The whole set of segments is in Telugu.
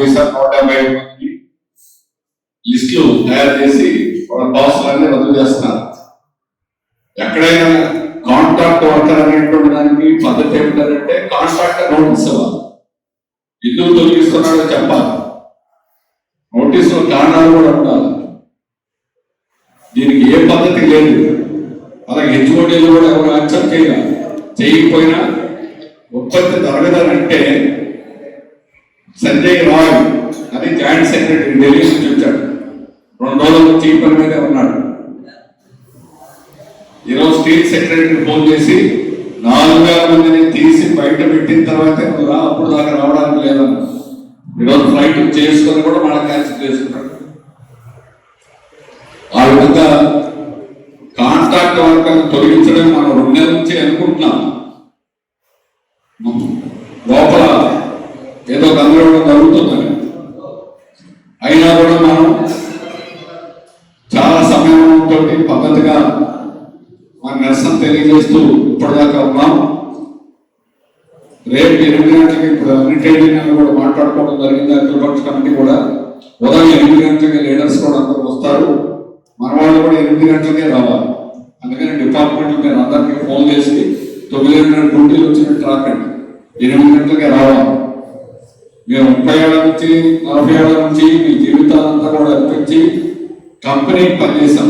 చేశారు. 150 మంది లిస్టులు తయారు చేసి వాళ్ళ పాసులన్నీ రద్దు చేస్తున్నారు. ఎక్కడైనా కాంట్రాక్ట్ వర్కర్ అనేటువంటి దానికి పద్ధతి ఏమిటంటే కాంట్రాక్టర్ నోటీస్ ఇవ్వాలి. ఎందుకు తొలగిస్తున్నాడో చెప్పాలి. నోటీసులో కారణాలు కూడా ఉండాలి. దీనికి ఏ పద్ధతి లేదు. అలాగే హెచ్ఓడీలు కూడా ఎవరు యాక్సెప్ట్ చేయకపోయినా ఉత్పత్తి జరగదనంటే సంజయ్ రాయ్ అని జాయింట్ సెక్రటరీ ఢిల్లీ నుంచి వచ్చాడు. 2 రోజులు చీఫ్ పని మీదే ఉన్నాడు. ఈరోజు స్టేట్ సెక్రటరీ ఫోన్ చేసి 4,000 మందిని తీసి బయట పెట్టిన తర్వాత అప్పుడు దాకా రావడానికి లేదన్న. ఈరోజు ఫ్లైట్ చేసుకొని కూడా మళ్ళీ క్యాన్సిల్ చేసుకున్నాడు. ఆ విధంగా కాంట్రాక్ట్ వర్కర్ని తొలగించడం మనం 2 నెలల నుంచి అనుకుంటున్నాం. లోపల ఏదో గందరగోళం జరుగుతుందని అయినా కూడా మనం చాలా సమయంతో పద్ధతిగా మన నిరసన తెలియజేస్తూ ఇప్పటిదాకా ఉన్నాం. రేపు 8 గంటలకి ఇప్పుడు అన్నిటైన కూడా మాట్లాడుకోవడం జరిగింది. అఖిలపక్ష కమిటీ కూడా ఉదయం 8 గంటలకి లీడర్స్ కూడా అందరూ వస్తారు. మన వాళ్ళు కూడా 8 గంటలకే రావాలి. అందుకని డిపార్ట్మెంట్ మీరు అందరికీ ఫోన్ చేసి 9:30 డ్యూటీలు వచ్చినట్టు రాకండి, 8 గంటలకే రావాలి. మీరు 30 ఏళ్ల నుంచి 40 ఏళ్ల నుంచి మీ జీవితాలంతా కూడా అర్పించి కంపెనీకి పనిచేశాం.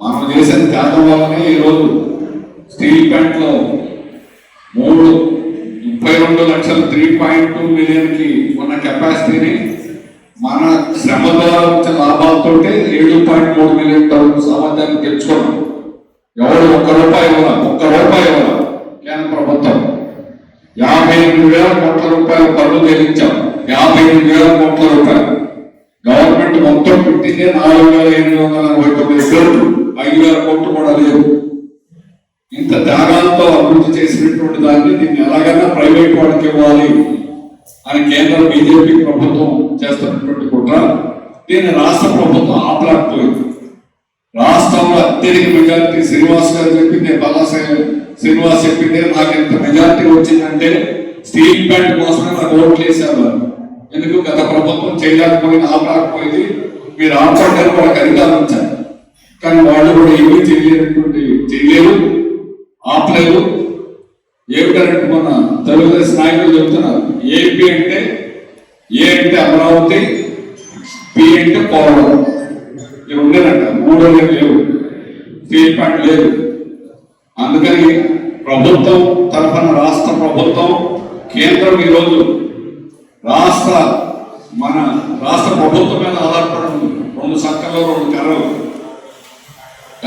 మనం చేసిన త్యాగం వల్లనే ఈరోజు స్టీల్ ప్లాంట్ లో 32 లక్షల 3.2 మిలియన్కి ఉన్న కెపాసిటీని మన శ్రమ ద్వారా వచ్చే లాభాలతో 7.3 మిలియన్ టన్నుల సామర్థ్యాన్ని తెచ్చుకున్నాం. ఎవరు ఒక్క రూపాయి ఇవ్వాలి. కేంద్ర ప్రభుత్వం 58,000 కోట్ల రూపాయల పన్ను చెల్లించాం. 58,000 కోట్ల రూపాయలు. గవర్నమెంట్ మొత్తం పెట్టిందే 4,849 కోట్లు. 5,000 కోట్లు కూడా లేదు. ఇంత త్యాగాలతో అభివృద్ధి చేసినటువంటి దీన్ని ఎలాగైనా ప్రైవేట్ వాళ్ళకి ఇవ్వాలి అని కేంద్ర బీజేపీ ప్రభుత్వం చేస్తున్నటువంటి కుట్ర. దీన్ని రాష్ట్ర ప్రభుత్వం ఆపలేకపోయింది. రాష్ట్రంలో అత్యధిక మెజార్టీ శ్రీనివాస్ గారు చెప్పింది, శ్రీనివాస్ చెప్పింది, నాకు ఎంత మెజార్టీ వచ్చిందంటే స్టీల్ ప్లాంట్ కోసమే నాకు ఓట్లు వేశారు. ఎందుకు గత ప్రభుత్వం చేయలేకపోయింది, ఆపలేకపోయింది. మీరు ఆపడానికి వాళ్ళకి అధికారం ఇచ్చారు. కానీ వాళ్ళు కూడా ఏమీ చేయలేరు, ఆపలేదు. ఏమిటంటే మన తెలుగుదేశం నాయకులు చెప్తున్నారు, ఏపీ అంటే ఏ అంటే అమరావతి, పి అంటే పోలవరం. ఇవి ఉండేనంట. 3 లేవు, స్టీల్ ప్లాంట్ లేదు. అందుకని ప్రభుత్వం తరఫున రాష్ట్ర ప్రభుత్వం, కేంద్రం ఈరోజు మన రాష్ట్ర ప్రభుత్వం మీద ఆధారపడి 2 సంఖ్యలో 2 కర్రలు.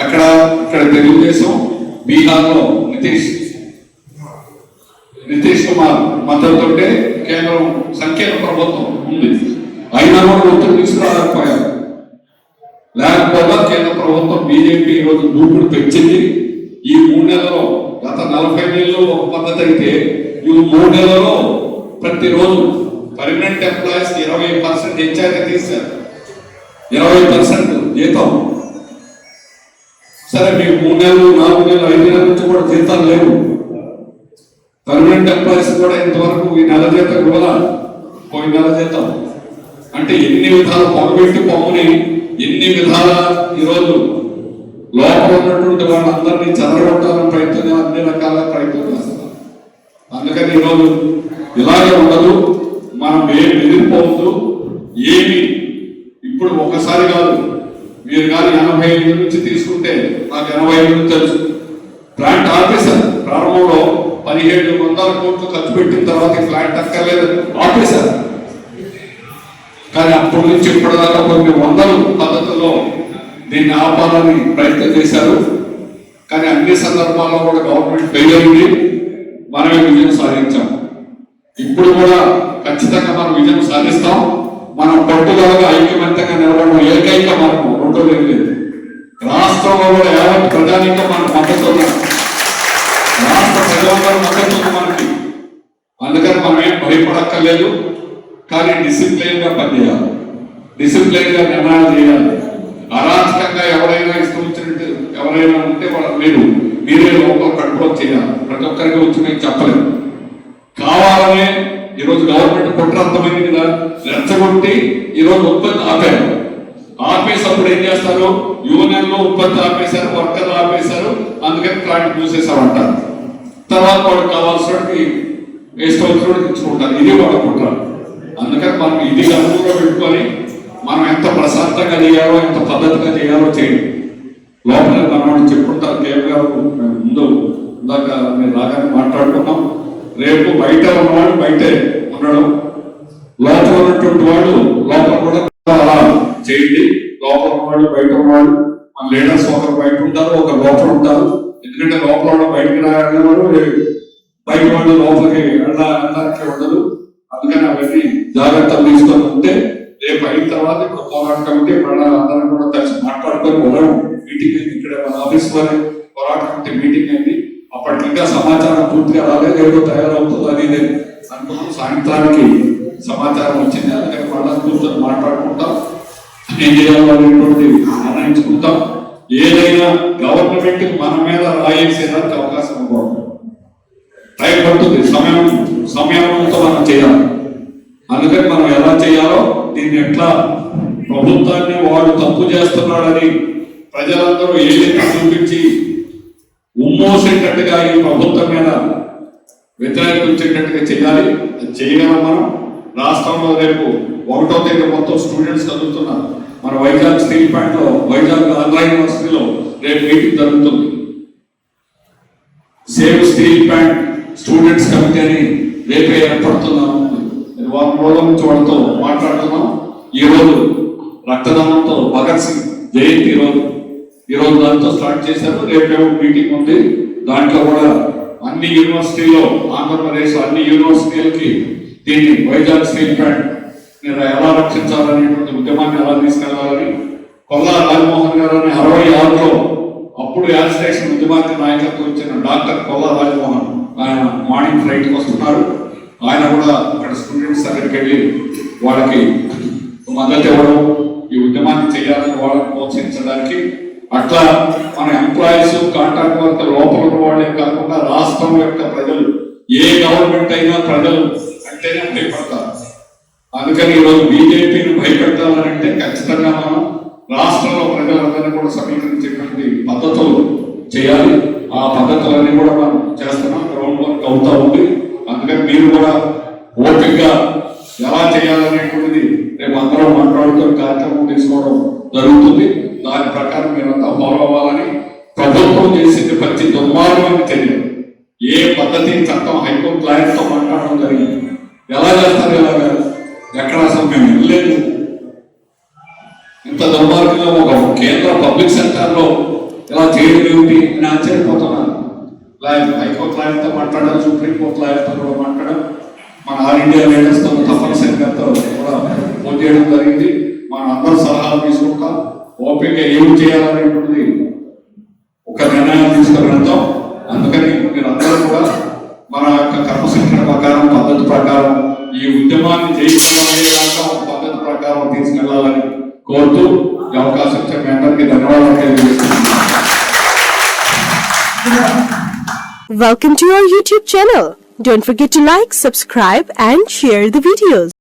ఇక్కడ తెలుగుదేశం, బీహార్లో నితీష్ కుమార్ మద్దతుతో కేంద్రం సంకీర్ణ ప్రభుత్వం ఉంది. అయినా కూడా ఒత్తిడి తీసుకురాలేకపోయారు. లేకపోతే కేంద్ర ప్రభుత్వం బీజేపీ ఈరోజు దూకుడు పెంచింది. ఈ 3 నెలలో, గత 40 నెలలు ఒక పద్ధతి అయితే ఈ 3 నెలలో ప్రతిరోజు పర్మనెంట్ ఎంప్లాయీస్ 20% హెచ్ఆర్గా తీశారు. 20% జీతం. సరే మీకు 3 నెలలు, 4 నెలలు, 5 నెలల నుంచి కూడా జీతాలు లేవు. పర్మనెంట్ ఎంప్లాయీస్ కూడా ఇంతవరకు ఈ నెల జీతం ఇవ్వాలి, పోయిన నెల జీతం. అంటే ఎన్ని విధాలు పొగబెట్టి పొమ్మని ఎన్ని విధాల ఈరోజు లోపల ఉన్నటువంటి వాళ్ళందరినీ చెదరగొట్టాలని ప్రయత్నం, అన్ని రకాల ప్రయత్నం చేస్తున్నారు. అందుకని ఈరోజు ఇలాగే ఉండదు. మనం ఏమి ఎదిరిపోవద్దు. ఏమి ఇప్పుడు ఒకసారి కాదు, మీరు కానీ 85 నుంచి తీసుకుంటే నాకు 85 నుంచి తెలుసు. ప్లాంట్ ఆపేశారు. ప్రారంభంలో 1700 కోట్లు ఖర్చు పెట్టిన తర్వాత ప్లాంట్ అక్కర్లేదు, ఆపేశారు. కానీ అప్పటి నుంచి ఇప్పటిదాకా కొన్ని 100 పద్ధతుల్లో దీన్ని ఆపాలని ప్రయత్నం చేశారు. కానీ అన్ని సందర్భాల్లో కూడా గవర్నమెంట్ ఫెయిల్ అయింది. మనమే విజయం సాధించాం. ఇప్పుడు కూడా ఖచ్చితంగా మనం విజయం సాధిస్తాం. మనం పట్టుదలగా ఐక్యమత్యంగా నిలబడడం ఏకైక మార్గం, రెండోది లేదు. రాష్ట్రంలో కూడా యావత్ ప్రధానిగా మనకు మద్దతు ఉన్నారు. రాష్ట్ర ప్రజలందరూ మద్దతు ఉంది మనకి. అందుకని మనం ఏం భయపడక్కర్లేదు. కానీ డిసిప్లైన్ గా పనిచేయాలి, డిసిప్లైన్ గా నిర్ణయాలు చేయాలి. అరాచకంగా ఎవరైనా ఇష్టం వచ్చినట్టు ఎవరైనా ఉంటే మీరే లోపల కంట్రోల్ చేయాలి. ప్రతి ఒక్కరికి వచ్చి మేము చెప్పలేము. కావాలనే ఈరోజు గవర్నమెంట్ కుట్ర అర్థమైంది కదా, రెచ్చగొట్టి ఈరోజు ఉత్పత్తి ఆపారు. ఆపేసప్పుడు ఏం చేస్తారు, యూనియన్లో ఉత్పత్తి ఆపేశారు, వర్కర్లు ఆపేశారు, అందుకని ప్లాంట్ మూసేసామంటారు. తర్వాత వాడు కావాల్సిన ఇష్టం తెచ్చుకుంటారు. ఇది వాడు కుట్ర. అందుకని మనం ఇది అనుభవంలో పెట్టుకొని మనం ఎంత ప్రశాంతంగా చేయాలో, ఎంత పద్ధతిగా చేయాలో చేయండి. లోపల మనం చెప్పుకుంటారు కేవలం గారు ముందు ఇందాక మీరు రాగానే మాట్లాడుకున్నాం. రేపు బయట ఉన్నవాడు బయటే ఉండడం, లోపల ఉన్నటువంటి వాడు లోపల కూడా అలా చేయండి. లోపల ఉన్నవాడు బయట ఉన్నవాడు, మన లీడర్స్ ఒకరు బయట ఉంటారు, ఒకరు లోపల ఉంటారు. ఎందుకంటే లోపల ఉన్న బయటకు రాగలవాడు, బయట వాళ్ళు లోపలికి వెళ్ళడానికి ఉండదు. అందుకని అవన్నీ జాగ్రత్తలు తీసుకొని ఉంటే రేపు అయిన తర్వాత ఇప్పుడు పోరాట కమిటీ మళ్ళీ అందరం కూడా కలిసి మాట్లాడుకొని పోవడం. మీటింగ్ అయింది ఇక్కడ మన ఆఫీస్ లోనే, పోరాట కమిటీ మీటింగ్ అయింది. అప్పటికి ఇంకా సమాచారం పూర్తిగా రాలేదు, ఏదో తయారవుతుంది అది ఇది అనుకున్నాం. సాయంత్రానికి సమాచారం వచ్చింది. అందుకని మళ్ళీ కూర్చొని మాట్లాడుకుంటాం, ఏం చేయాలో అనేటువంటి నిర్ణయించుకుంటాం. ఏదైనా గవర్నమెంట్ మన మీద రాయేసేదానికి అవకాశం ఇవ్వకూడదు. టైం పడుతుంది, సమయంతో మనం చేయాలి. అందుకని మనం ఎలా చేయాలో, దీన్ని ఎట్లా ప్రభుత్వాన్ని వాడు తప్పు చేస్తున్నాడని ప్రజలందరూ ఏదైతే చూపించి ఉమ్మోసేటట్టుగా ఈ ప్రభుత్వం మీద వ్యతిరేకత వచ్చేటట్టుగా చేయాలి. అది చేయగలం మనం. రాష్ట్రంలో రేపు 1వ తేదీ మొత్తం స్టూడెంట్స్ చదువుతున్నారు. మన వైజాగ్ స్టీల్ ప్లాంట్ లో, వైజాగ్ ఆంధ్ర యూనివర్సిటీలో రేపు మీటింగ్ జరుగుతుంది. Save steel plant students committee అని రేపే ఏర్పడుతున్నాం. వారం రోజుల నుంచి వాళ్ళతో మాట్లాడుతున్నాం. ఈ రోజు రక్తదానంతో భగత్ సింగ్ జయంతి ఈరోజు దాంతో స్టార్ట్ చేశారు. రేపేమో మీటింగ్ ఉంది. దాంట్లో కూడా అన్ని యూనివర్సిటీలో, ఆంధ్రప్రదేశ్ అన్ని యూనివర్సిటీలకి దీన్ని వైజాగ్ స్టీల్ ప్లాంట్ ఎలా రక్షించాలనేటువంటి ఉద్యమాన్ని ఎలా తీసుకెళ్లాలని కొల్లా రాజమోహన్ గారు అని 66లో అప్పుడు యాజిటేషన్ ఉద్యమానికి నాయకత్వం ఇచ్చిన డాక్టర్ కొల్లా రాజమోహన్, ఆయన మార్నింగ్ ఫ్లైట్కి వస్తున్నారు. ఆయన కూడా అక్కడ స్టూడెంట్స్ దగ్గరికి వెళ్ళి వాళ్ళకి మద్దతు ఇవ్వడం, ఈ ఉద్యమాన్ని చేయాలని వాళ్ళని ప్రోత్సహించడానికి. అట్లా మన ఎంప్లాయీస్, కాంట్రాక్ట్ వర్కర్ లోపల ఉన్న వాళ్ళే కాకుండా రాష్ట్రం యొక్క ప్రజలు, ఏ గవర్నమెంట్ అయినా ప్రజలు అంటేనే భయపడతారు. అందుకని ఈరోజు బీజేపీని భయపెట్టాలంటే ఖచ్చితంగా మనం రాష్ట్రంలో ప్రజలందరినీ కూడా సమీకరించేటువంటి పద్ధతులు చేయాలి. ఆ పద్ధతులన్నీ కూడా మనం చేస్తున్నాం, గ్రౌండ్ వర్క్ అవుతా ఉంది. అందుకని మీరు కూడా ఓపికగా ఎలా చేయాలనేటువంటిది రేపు అందరం మాట్లాడుతూ కార్యక్రమం తీసుకోవడం జరుగుతుంది. దాని ప్రకారం మీరంతా ఫాలో అవ్వాలని. ప్రభుత్వం చేసింది ప్రతి దుర్మార్గమైన చర్య. ఏ పద్ధతి చట్టం హైకోర్టు క్లయింట్తో మాట్లాడడం జరిగింది. ఎలా చేస్తారు, ఎలాగా, ఎక్కడ అసలు మేము వెళ్ళలేదు. ఇంత దుర్మార్గంగా ఒక కేంద్ర పబ్లిక్ సెక్టార్లో ఇలా చేయడం ఏమిటి అని ఆశ్చర్యపోతున్నాను. హైకోర్టు లాయర్తో మాట్లాడడం, సుప్రీంకోర్టు లాయర్తో కూడా మాట్లాడడం, మన ఆల్ ఇండియా లీడర్స్తో తప్పనిసరిగా కూడా ఫోన్ చేయడం జరిగింది. మన అందరూ సలహాలు తీసుకుంటాం. ఓపిక ఏం చేయాలనేటువంటిది ఒక నిర్ణయం తీసుకొని వెళ్తాం. అందుకని మీరు అందరూ కూడా మన యొక్క కర్మశిక్షణ ప్రకారం, పద్ధతి ప్రకారం ఈ ఉద్యమాన్ని జయించడానికి ఒక పద్ధతి ప్రకారం తీసుకెళ్లాలని కోరుతూ ఈ అవకాశం ఇచ్చే మీ అందరికీ ధన్యవాదాలు తెలియజేస్తున్నాను. Welcome to our YouTube channel. Don't forget to like, subscribe and share the videos.